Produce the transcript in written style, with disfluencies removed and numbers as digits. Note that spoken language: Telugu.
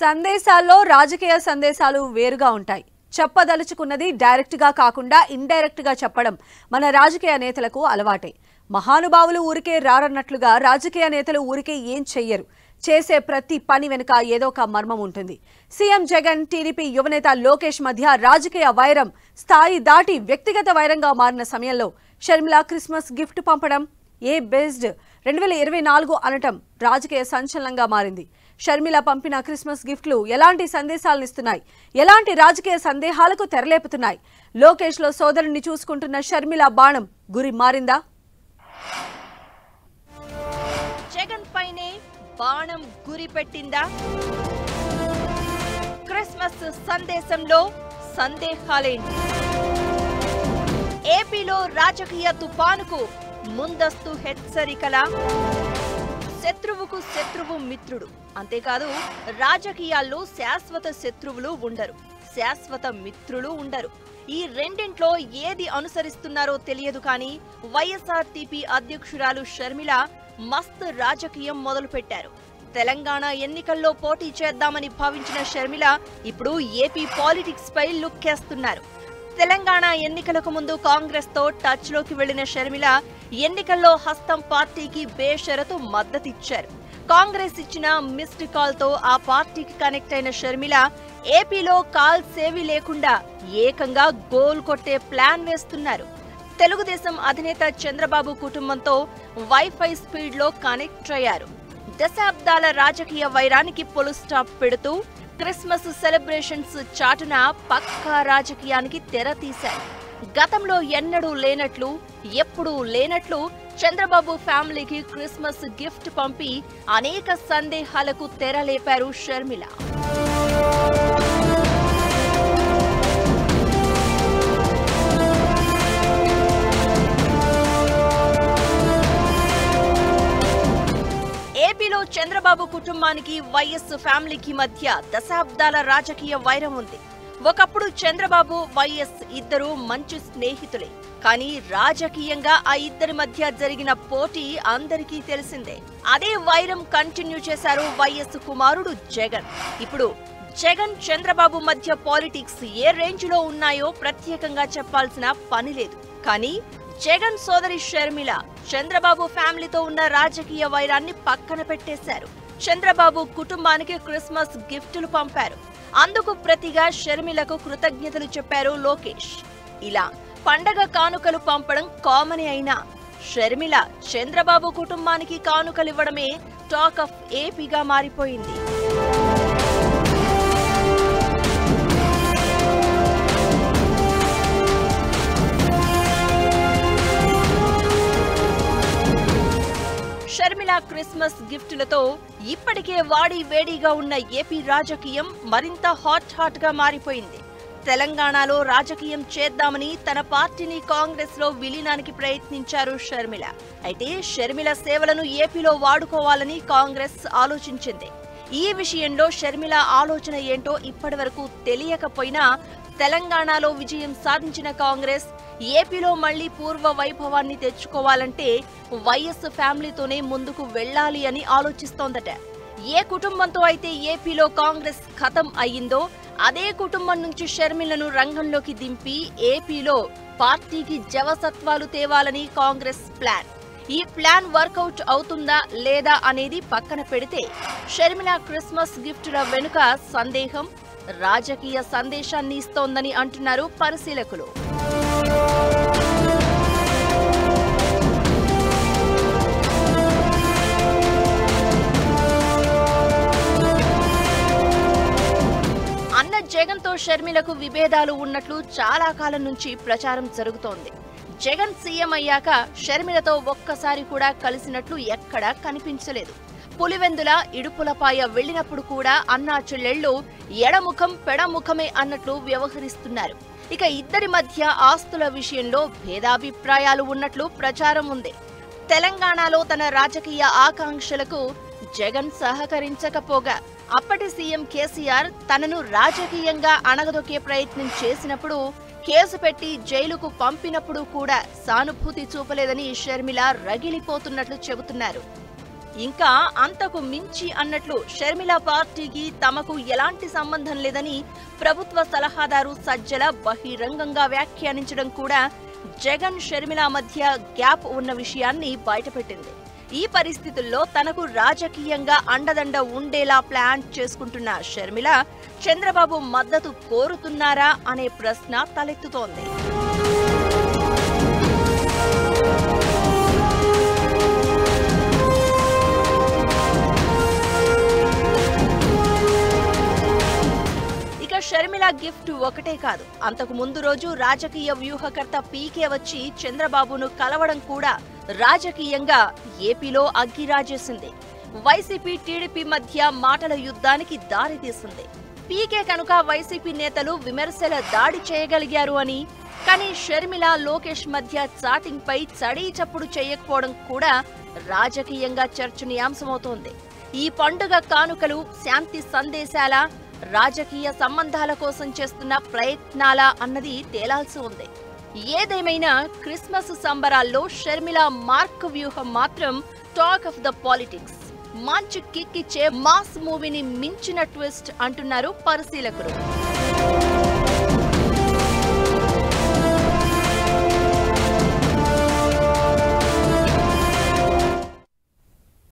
సందేశాల్లో రాజకీయ సందేశాలు వేరుగా ఉంటాయి. చెప్పదలుచుకున్నది డైరెక్ట్ గా కాకుండా ఇండైరెక్ట్ గా చెప్పడం మన రాజకీయ నేతలకు అలవాటే. మహానుభావులు ఊరికే రారన్నట్లుగా రాజకీయ నేతలు ఊరికే ఏం చెయ్యరు. చేసే ప్రతి పని వెనుక ఏదో ఒక మర్మం ఉంటుంది. సీఎం జగన్, టీడీపీ యువనేత లోకేష్ మధ్య రాజకీయ వైరం స్థాయి దాటి వ్యక్తిగత వైరంగా మారిన సమయంలో షర్మిల క్రిస్మస్ గిఫ్ట్ పంపడం ఏ బేస్డ్ 2024 అనటం రాజకీయ సంచలనంగా మారింది. షర్మిల పంపిన క్రిస్మస్ గిఫ్ట్లు ఎలాంటి సందేశాలను ఇస్తున్నాయి, ఎలాంటి రాజకీయ సందేహాలకు తెరలేపుతున్నాయి? లోకేష్ లో సోదరుని చూసుకుంటున్న షర్మిల బాణం గురి మారిందా? జగన్ పైనే బాణం గురి పెట్టిందా? క్రిస్మస్ సందేశంలో సందేహాలేంటి? ఏపీలో రాజకీయ తుఫానుకు ముందస్తు హెచ్చరికల? శత్రువుకు శత్రువు మిత్రుడు. అంతేకాదు, రాజకీయాల్లో శాశ్వత శత్రువులు ఉండరు, శాశ్వత మిత్రులు ఉండరు. ఈ రెండింట్లో ఏది అనుసరిస్తున్నారో తెలియదు కానీ వైఎస్ఆర్టీపీ అధ్యక్షురాలు షర్మిల మస్త్ రాజకీయం మొదలుపెట్టారు. తెలంగాణ ఎన్నికల్లో పోటీ చేద్దామని భావించిన షర్మిల ఇప్పుడు ఏపీ పాలిటిక్స్ పై లుక్కేస్తున్నారు. తెలంగాణ ఎన్నికలకు ముందు కాంగ్రెస్ తో టచ్ లోకి వెళ్లిన షర్మిల ఎన్నికల్లో హస్తం పార్టీకి బేషరతు మద్దతిచ్చారు. కాంగ్రెస్ ఇచ్చిన మిస్డ్ కాల్ తో ఆ పార్టీకి కనెక్ట్ అయిన షర్మిల ఏపీలో కాల్ సేవి లేకుండా ఏకంగా గోల్ కొట్టే ప్లాన్ వేస్తున్నారు. తెలుగుదేశం అధినేత చంద్రబాబు కుటుంబంతో వైఫై స్పీడ్ లో కనెక్ట్ అయ్యారు. దశాబ్దాల రాజకీయ వైరానికి ఫుల్ స్టాప్ పెడుతూ క్రిస్మస్ సెలబ్రేషన్స్ చాటున పక్కా రాజకీయానికి తెర తీశారు. గతంలో ఎన్నడూ లేనట్లు, ఎప్పుడూ లేనట్లు చంద్రబాబు ఫ్యామిలీకి క్రిస్మస్ గిఫ్ట్ పంపి అనేక సందేహాలకు తెరలేపారు షర్మిల. ఏపీలో చంద్రబాబు కుటుంబానికి వైఎస్ ఫ్యామిలీకి మధ్య దశాబ్దాల రాజకీయ వైరం ఉంది. ఒకప్పుడు చంద్రబాబు, వైఎస్ ఇద్దరు మంచి స్నేహితులే. కానీ రాజకీయంగా ఆ ఇద్దరి మధ్య జరిగిన పోటీ అందరికీ తెలిసిందే. అదే వైరం కంటిన్యూ చేశారు వైఎస్ కుమారుడు జగన్. ఇప్పుడు జగన్, చంద్రబాబు మధ్య పాలిటిక్స్ ఏ రేంజ్ లో ఉన్నాయో ప్రత్యేకంగా చెప్పాల్సిన పని లేదు. కానీ జగన్ సోదరి షర్మిల చంద్రబాబు ఫ్యామిలీతో ఉన్న రాజకీయ వైరాన్ని పక్కన పెట్టేశారు. చంద్రబాబు కుటుంబానికి క్రిస్మస్ గిఫ్టులు పంపారు. అందుకు ప్రతిగా షర్మిలకు కృతజ్ఞతలు చెప్పారు లోకేష్. ఇలా పండగ కానుకలు పంపడం కామనే అయినా షర్మిల చంద్రబాబు కుటుంబానికి కానుకలివ్వడమే టాక్ ఆఫ్ ఏపీగా మారిపోయింది. షర్మిల క్రిస్మస్ గిఫ్టులతో ఇప్పటికే వాడి వేడిగా ఉన్న ఏపీ రాజకీయం మరింత హాట్ గా మారిపోయింది. తెలంగాణలో రాజకీయం చేద్దామని తన పార్టీని కాంగ్రెస్ లో విలీనానికి ప్రయత్నించారు షర్మిల. అయితే షర్మిల సేవలను ఏపీలో వాడుకోవాలని కాంగ్రెస్ ఆలోచించింది. ఈ విషయంలో షర్మిల ఆలోచన ఏంటో ఇప్పటివరకు తెలియకపోయినా తెలంగాణలో విజయం సాధించిన కాంగ్రెస్ ఏపీలో మళ్లీ పూర్వ వైభవాన్ని తెచ్చుకోవాలంటే వైఎస్ ఫ్యామిలీతోనే ముందుకు వెళ్లాలి అని ఆలోచిస్తోందట. ఏ కుటుంబంతో అయితే ఏపీలో కాంగ్రెస్ ఖతం అయ్యిందో అదే కుటుంబం నుంచి షర్మిలను రంగంలోకి దింపి ఏపీలో పార్టీకి జవసత్వాలు తేవాలని కాంగ్రెస్ ప్లాన్. ఈ ప్లాన్ వర్కౌట్ అవుతుందా లేదా అనేది పక్కన పెడితే షర్మిల క్రిస్మస్ గిఫ్టుల వెనుక సందేహం రాజకీయ సందేశాన్ని ఇస్తోందని అంటున్నారు పరిశీలకులు. అన్న జగన్ తో షర్మిలకు విభేదాలు ఉన్నట్లు చాలా కాలం నుంచి ప్రచారం జరుగుతోంది. జగన్ సీఎం అయ్యాక షర్మిలతో ఒక్కసారి కూడా కలిసినట్లు ఎక్కడా కనిపించలేదు. పులివెందుల, ఇడుపులపాయ వెళ్లినప్పుడు కూడా అన్నా చెల్లెళ్లు ఎడముఖం పెడముఖమే అన్నట్లు వ్యవహరిస్తున్నారు. ఇక ఇద్దరి మధ్య ఆస్తుల విషయంలో భేదాభిప్రాయాలు ఉన్నట్లు ప్రచారం ఉంది. తెలంగాణలో తన రాజకీయ ఆకాంక్షలకు జగన్ సహకరించకపోగా అప్పటి సీఎం కేసీఆర్ తనను రాజకీయంగా అణగదొక్కే ప్రయత్నం చేసినప్పుడు, కేసు పెట్టి జైలుకు పంపినప్పుడు కూడా సానుభూతి చూపలేదని షర్మిల రగిలిపోతున్నట్లు చెబుతున్నారు. ఇంకా అంతకు మించి అన్నట్లు షర్మిల పార్టీకి తమకు ఎలాంటి సంబంధం లేదని ప్రభుత్వ సలహాదారు సజ్జల బహిరంగంగా వ్యాఖ్యానించడం కూడా జగన్ షర్మిల మధ్య గ్యాప్ ఉన్న విషయాన్ని బయటపెట్టింది. ఈ పరిస్థితుల్లో తనకు రాజకీయంగా అండదండ ఉండేలా ప్లాన్ చేసుకుంటున్న షర్మిల చంద్రబాబు మద్దతు కోరుతున్నారా అనే ప్రశ్న తలెత్తుతోంది. షర్మిల గిఫ్ట్ ఒకటే కాదు, అంతకు ముందు రోజు రాజకీయ వ్యూహకర్త పీకే వచ్చి చంద్రబాబును కలవడం కూడా రాజకీయంగా ఏపీలో అగ్గిరాజేసింది. వైసీపీ టీడీపీ మధ్య మాటల యుద్ధానికి దారితీసింది. పీకే కనుక వైసీపీ నేతలు విమర్శల దాడి చేయగలిగారు అని, కానీ షర్మిల లోకేష్ మధ్య చాటింగ్ పై చడీ చప్పుడు చేయకపోవడం కూడా రాజకీయంగా చర్చనీయాంశమవుతోంది. ఈ పండుగ కానుకలు శాంతి సందేశాల, రాజకీయ సంబంధాల కోసం చేస్తున్న ప్రయత్నాలా అన్నది తేలాల్సి ఉంది. ఏదేమైనా క్రిస్మస్ సంబరాల్లో షర్మిల మార్క్ వ్యూహం మాత్రం టాక్ ఆఫ్ ద పాలిటిక్స్. మంచి కిక్ ఇచ్చే మాస్ మూవీని మించిన ట్విస్ట్ అంటున్నారు పరిశీలకులు.